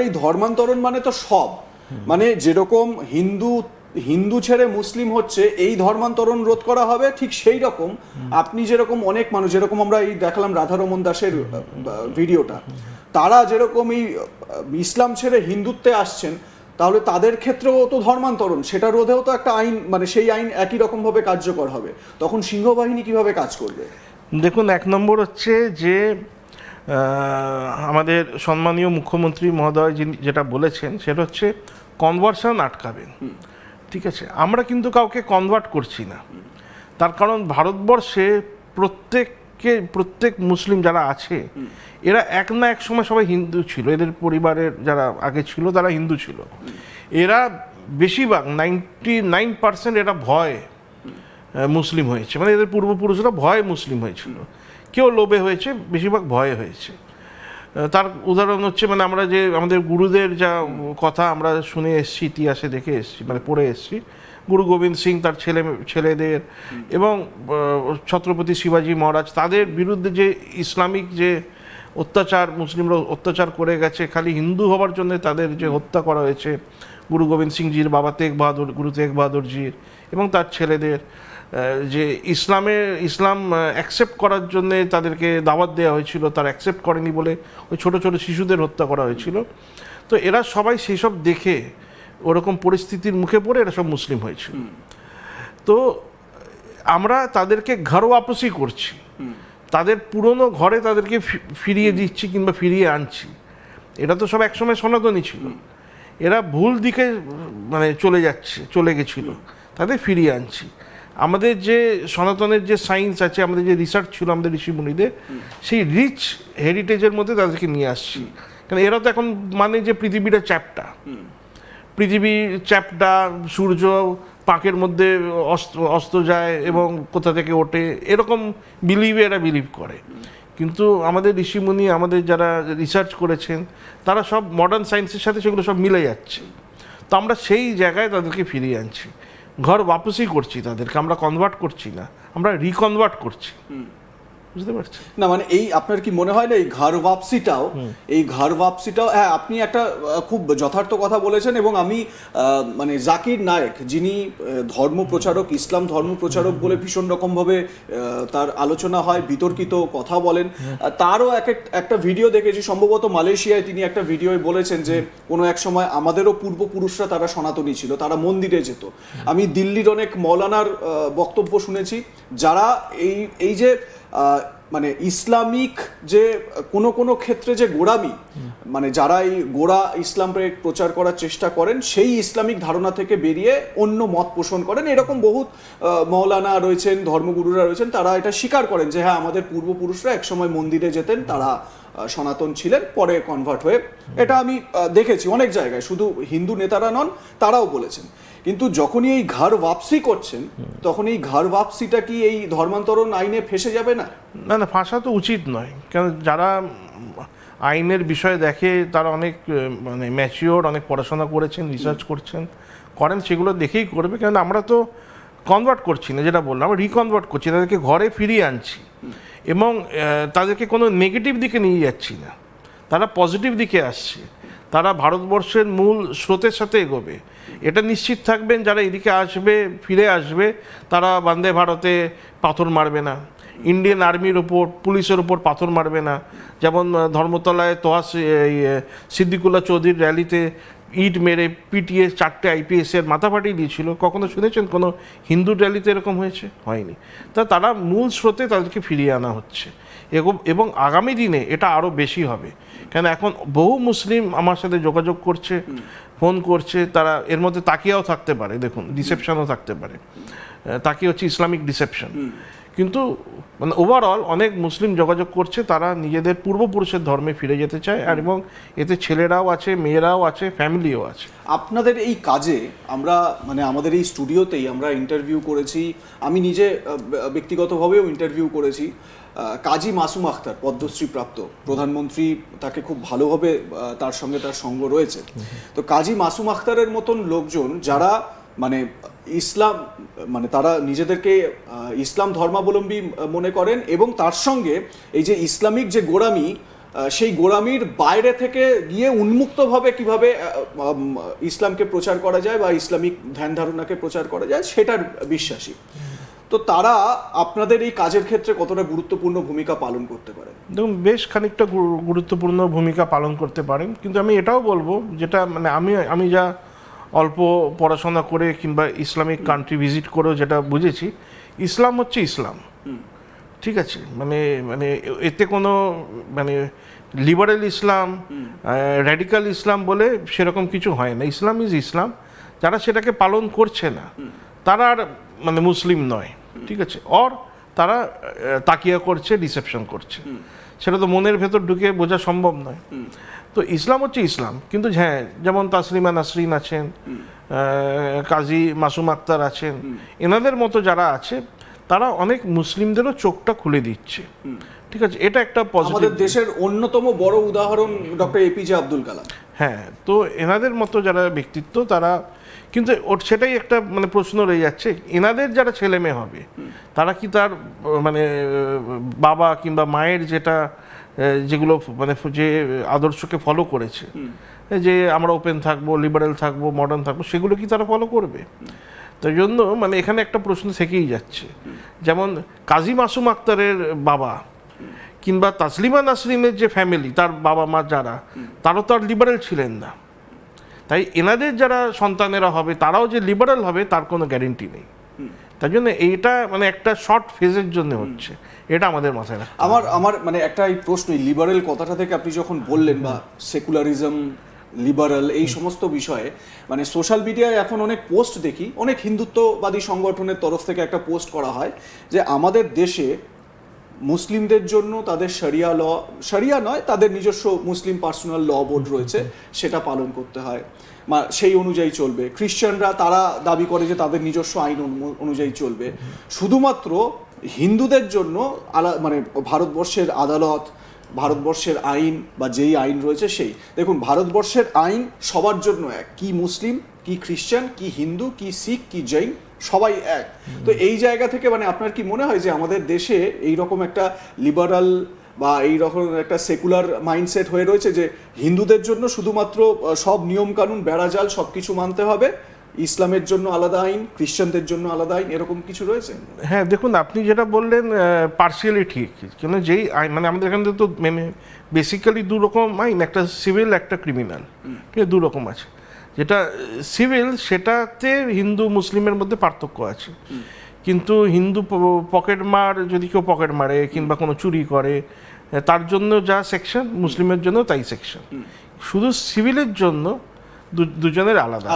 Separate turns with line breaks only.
এই ধর্মান্তরণ মানে তো সব, মানে যেরকম হিন্দু ছেড়ে মুসলিম হচ্ছে এই ধর্মান্তরণ রোধ করা হবে, ঠিক সেই রকম আপনি যেরকম অনেক মানুষ, যেরকম আমরা এই দেখলাম রাধারমন দাসের ভিডিওটা, তারা যেরকম এই ইসলাম ছেড়ে হিন্দুত্বে আসছেন, তাহলে তাদের ক্ষেত্রেও তো ধর্মান্তরণ, সেটা রোধেও তো একটা আইন, মানে সেই আইন একই রকমভাবে কার্যকর হবে। তখন সিংহবাহিনী কিভাবে কাজ করবে?
দেখুন, এক নম্বর হচ্ছে যে আমাদের সম্মানীয় মুখ্যমন্ত্রী মহোদয় যিনি যেটা বলেছেন সেটা হচ্ছে কনভার্সন আটকাবেন। ঠিক আছে, আমরা কিন্তু কাউকে কনভার্ট করছি না। তার কারণ ভারতবর্ষে প্রত্যেক মুসলিম যারা আছে এরা এক না এক সময় সবাই হিন্দু ছিল, এদের পরিবারের যারা আগে ছিল তারা হিন্দু ছিল। এরা বেশিরভাগ 99% এরা ভয় মুসলিম হয়েছে, মানে এদের পূর্বপুরুষরা ভয় মুসলিম হয়েছিল, কেউ লোভে হয়েছে, বেশিরভাগ ভয়ে হয়েছে। তার উদাহরণ হচ্ছে মানে আমরা যে আমাদের গুরুদের যা কথা আমরা শুনে এসেছি, ইতিহাসে দেখে এসেছি, মানে পড়ে এসেছি, গুরু গোবিন্দ সিং তার ছেলেদের এবং ছত্রপতি শিবাজী মহারাজ তাদের বিরুদ্ধে যে ইসলামিক যে অত্যাচার মুসলিমরা অত্যাচার করে গেছে, খালি হিন্দু হওয়ার জন্য তাদের যে হত্যা করা হয়েছে, গুরু গোবিন্দ সিংজির বাবা তেগ বাহাদুর, গুরু তেগ বাহাদুরজির এবং তার ছেলেদের, যে ইসলাম অ্যাকসেপ্ট করার জন্যে তাদেরকে দাওয়াত দেওয়া হয়েছিল, তারা অ্যাকসেপ্ট করেনি বলে ওই ছোট ছোট শিশুদের হত্যা করা হয়েছিল। তো এরা সবাই সেসব দেখে ওরকম পরিস্থিতির মুখে পড়ে এরা সব মুসলিম হয়েছিল। তো আমরা তাদেরকে ঘর ওয়াপসি করছি, তাদের পুরনো ঘরে তাদেরকে ফিরিয়ে দিচ্ছি কিংবা ফিরিয়ে আনছি। এটা তো সব একসময় সনাতনী ছিল, এরা ভুল দিকে মানে চলে গেছিল, তাদের ফিরিয়ে আনছি। আমাদের যে সনাতনের যে সায়েন্স আছে, আমাদের যে রিসার্চ ছিল আমাদের ঋষিমুনিদের, সেই রিচ হেরিটেজের মধ্যে তাদেরকে নিয়ে আসছি। কারণ এরা তো এখন মানে যে পৃথিবীটা চ্যাপ্টা, সূর্য পাকের মধ্যে অস্ত যায় এবং কোথা থেকে ওঠে, এরকম এরা বিলিভ করে। কিন্তু আমাদের ঋষিমুনি, আমাদের যারা রিসার্চ করেছেন, তারা সব মডার্ন সায়েন্সের সাথে সেগুলো সব মিলে যাচ্ছে। তো আমরা সেই জায়গায় তাদেরকে ফিরিয়ে আনছি, ঘর ওয়াপসই করছি তাদেরকে, আমরা কনভার্ট করছি না, আমরা রিকনভার্ট করছি। বুঝতে পারছি
না, মানে এই আপনার কি মনে হয় না এই ঘর ওয়াপসিটাও হ্যাঁ, আপনি একটা খুব যথার্থ কথা বলেছেন। এবং আমি মানে জাকির নায়েক, যিনি ধর্মপ্রচারক, ইসলাম ধর্মপ্রচারক বলে ভীষণ রকমভাবে তার আলোচনা হয়, বিতর্কিত কথা বলেন, তারও একটা ভিডিও দেখেছি, সম্ভবত মালয়েশিয়ায় তিনি একটা ভিডিওয় বলেছেন যে কোনো এক সময় আমাদেরও পূর্বপুরুষরা তারা সনাতনী ছিল, তারা মন্দিরে যেত। আমি দিল্লির অনেক মৌলানার বক্তব্য শুনেছি, যারা এই যে মানে ইসলামিক যে কোনো ক্ষেত্রে যে গোড়ামি, মানে যারা এই গোড়া ইসলামকে প্রচার করার চেষ্টা করেন, সেই ইসলামিক ধারণা থেকে বেরিয়ে অন্য মত পোষণ করেন, এরকম বহুত মৌলানা রয়েছেন, ধর্মগুরুরা রয়েছেন, তারা এটা স্বীকার করেন যে হ্যাঁ, আমাদের পূর্বপুরুষরা একসময় মন্দিরে যেতেন, তারা সনাতন ছিলেন, পরে কনভার্ট হয়ে। এটা আমি দেখেছি অনেক জায়গায়, শুধু হিন্দু নেতারা নন, তারাও বলেছেন। কিন্তু যখনই এই ঘর ওয়াপসি করছেন, তখন এই ঘর ওয়াপসিটা কি এই ধর্মান্তরণ আইনে ফেসে যাবে না?
না, ফাঁসা তো উচিত নয়। কারণ যারা আইনের বিষয় দেখে তারা অনেক মানে ম্যাচিওর, অনেক পড়াশোনা করেছেন, রিসার্চ করেন, সেগুলো দেখেই করবে। কারণ আমরা তো কনভার্ট করছি না, যেটা বললাম, আমরা রিকনভার্ট করছি, তাদেরকে ঘরে ফিরিয়ে আনছি এবং তাদেরকে কোনো নেগেটিভ দিকে নিয়ে যাচ্ছি না, তারা পজিটিভ দিকে আসছে, তারা ভারতবর্ষের মূল স্রোতের সাথে এগোবে। এটা নিশ্চিত থাকবেন, যারা এদিকে আসবে, ফিরে আসবে, তারা বন্দে ভারতে পাথর মারবে না, ইন্ডিয়ান আর্মির ওপর, পুলিশের ওপর পাথর মারবে না। যেমন ধর্মতলায় সিদ্দিকুল্লাহ চৌধুরীর র্যালিতে ইট মেরে পিটিয়ে 4টে IPS-এর মাথা ফাটিয়ে দিয়েছিল। কখনো শুনেছেন কোনো হিন্দু র্যালিতে এরকম হয়েছে? হয়নি। তারা মূল স্রোতে তাদেরকে ফিরিয়ে আনা হচ্ছে এবং আগামী দিনে এটা আরও বেশি হবে। কেন এখন বহু মুসলিম আমার সাথে যোগাযোগ করছে, ফোন করছে, তারা এর মধ্যে তাকিয়াও থাকতে পারে, দেখুন, ডিসেপশনও থাকতে পারে, তাকিয়ে হচ্ছে ইসলামিক ডিসেপশন। কিন্তু মানে ওভারঅল অনেক মুসলিম যোগাযোগ করছে, তারা নিজেদের পূর্বপুরুষের ধর্মে ফিরে যেতে চায়, আর এবং এতে ছেলেরাও আছে, মেয়েরাও আছে, ফ্যামিলিও আছে।
আপনাদের এই কাজে আমরা মানে আমাদের এই স্টুডিওতেই আমরা ইন্টারভিউ করেছি, আমি নিজে ব্যক্তিগতভাবেও ইন্টারভিউ করেছি কাজী মাসুম আখতার, পদ্মশ্রী প্রাপ্ত প্রধানমন্ত্রী, তাকে খুব ভালোভাবে তার সঙ্গে তার সঙ্গ রয়েছে। তো কাজী মাসুম আখতারের মতন লোকজন যারা মানে ইসলাম, মানে তারা নিজেদেরকে ইসলাম ধর্মাবলম্বী মনে করেন এবং তার সঙ্গে এই যে ইসলামিক যে গোড়ামি সেই গোলামির বাইরে থেকে গিয়ে উন্মুক্তভাবে কিভাবে ইসলামকে প্রচার করা যায় বা ইসলামিক ধ্যান ধারণাকে প্রচার করা যায় সেটার বিশ্বাসী। তো তারা আপনাদের এই কাজের ক্ষেত্রে কতটা গুরুত্বপূর্ণ ভূমিকা পালন করতে পারে?
দেখুন, বেশ খানিকটা গুরুত্বপূর্ণ ভূমিকা পালন করতে পারেন, কিন্তু আমি এটাও বলবো, যেটা মানে আমি যা অল্প পড়াশোনা করে কিংবা ইসলামিক কান্ট্রি ভিজিট করেও যেটা বুঝেছি, ইসলাম হচ্ছে ইসলাম, ঠিক আছে? মানে মানে এতে কোনো মানে লিবারেল ইসলাম, র্যাডিক্যাল ইসলাম বলে সেরকম কিছু হয় না। ইসলাম ইজ ইসলাম। যারা সেটাকে পালন করছে না তারা আর মানে মুসলিম নয়, ঠিক আছে? তারা তাকিয়া করছে, ডিসেপশন করছে, সেটা তো মনের ভেতর ঢুকে বোঝা সম্ভব নয়। তো ইসলাম হচ্ছে ইসলাম, কিন্তু হ্যাঁ, যেমন তাসলিমা নাসরিন আছেন, কাজী মাসুম আক্তার আছেন, এনাদের মতো যারা আছে তারা অনেক মুসলিমদেরও চোখটা খুলে দিচ্ছে, ঠিক আছে? এটা একটা পজিটিভ।
আমাদের দেশের অন্যতম বড় উদাহরণ ডক্টর এপিজে আব্দুল কালাম।
হ্যাঁ, তো এনাদের মতো যারা ব্যক্তিত্ব তারা, কিন্তু সেটাই একটা মানে প্রশ্ন রয়ে যাচ্ছে, এনাদের যারা ছেলে মেয়ে হবে তারা কি তার মানে বাবা কিংবা মায়ের যেগুলো মানে যে আদর্শকে ফলো করেছে, যে আমরা ওপেন থাকবো, লিবারেল থাকবো, মডার্ন থাকবো, সেগুলো কি তারা ফলো করবে? তাই জন্য মানে এখানে একটা প্রশ্ন থেকেই যাচ্ছে। যেমন কাজী মাসুম আক্তারের বাবা কিংবা তাসলিমা নাসরিনের যে ফ্যামিলি, তার বাবা মা যারা, তারাও তো আর লিবারেল ছিলেন না। তাই এনাদের যারা সন্তানেরা হবে তারাও যে লিবারেল হবে তার কোনো গ্যারেন্টি নেই। তাই জন্য এইটা মানে একটা শর্ট ফেজের জন্য হচ্ছে, এটা আমাদের মাথায় রাখতে হবে।
আমার মানে একটা এই প্রশ্ন, লিবারেল কথাটা থেকে আপনি যখন বললেন বা সেকুলারিজম, লিবারেল, এই সমস্ত বিষয়ে মানে সোশ্যাল মিডিয়ায় এখন অনেক পোস্ট দেখি, অনেক হিন্দুত্ববাদী সংগঠনের তরফ থেকে একটা পোস্ট করা হয় যে আমাদের দেশে মুসলিমদের জন্য তাদের শরিয়া নয়, তাদের নিজস্ব মুসলিম পার্সোনাল ল বোর্ড রয়েছে, সেটা পালন করতে হয়, সেই অনুযায়ী চলবে। খ্রিশ্চানরা তারা দাবি করে যে তাদের নিজস্ব আইন অনুযায়ী চলবে। শুধুমাত্র হিন্দুদের জন্য মানে ভারতবর্ষের আদালত, ভারতবর্ষের আইন বা যেই আইন রয়েছে সেই, দেখুন ভারতবর্ষের আইন সবার জন্য এক, কি মুসলিম, কি খ্রিশ্চান, কি হিন্দু, কি শিখ, কি জৈন, সবাই এক। তো এই জায়গা থেকে মানে আপনার কি মনে হয় যে আমাদের দেশে এইরকম একটা লিবারাল বা এইরকম একটা সেকুলার মাইন্ডসেট হয়ে রয়েছে যে হিন্দুদের জন্য শুধুমাত্র সব নিয়মকানুন, বেড়াজাল সব কিছু মানতে হবে, ইসলামের জন্য আলাদা আইন, খ্রিশ্চানদের জন্য আলাদা আইন, এরকম কিছু রয়েছে?
হ্যাঁ, দেখুন, আপনি যেটা বললেন পার্সিয়ালি ঠিক, কেন যেই আইন মানে আমাদের এখানে তো মানে বেসিক্যালি দু রকম আইন, একটা সিভিল, একটা ক্রিমিনাল, ঠিক আছে? দু রকম আছে। যেটা সিভিল সেটাতে হিন্দু মুসলিমের মধ্যে পার্থক্য আছে, কিন্তু হিন্দু পকেটমার যদি কেউ পকেট মারে কিংবা কোনো চুরি করে তার জন্য যা সেকশন, মুসলিমের জন্য তাই সেকশন। শুধু সিভিলের জন্য দুজনের আলাদা।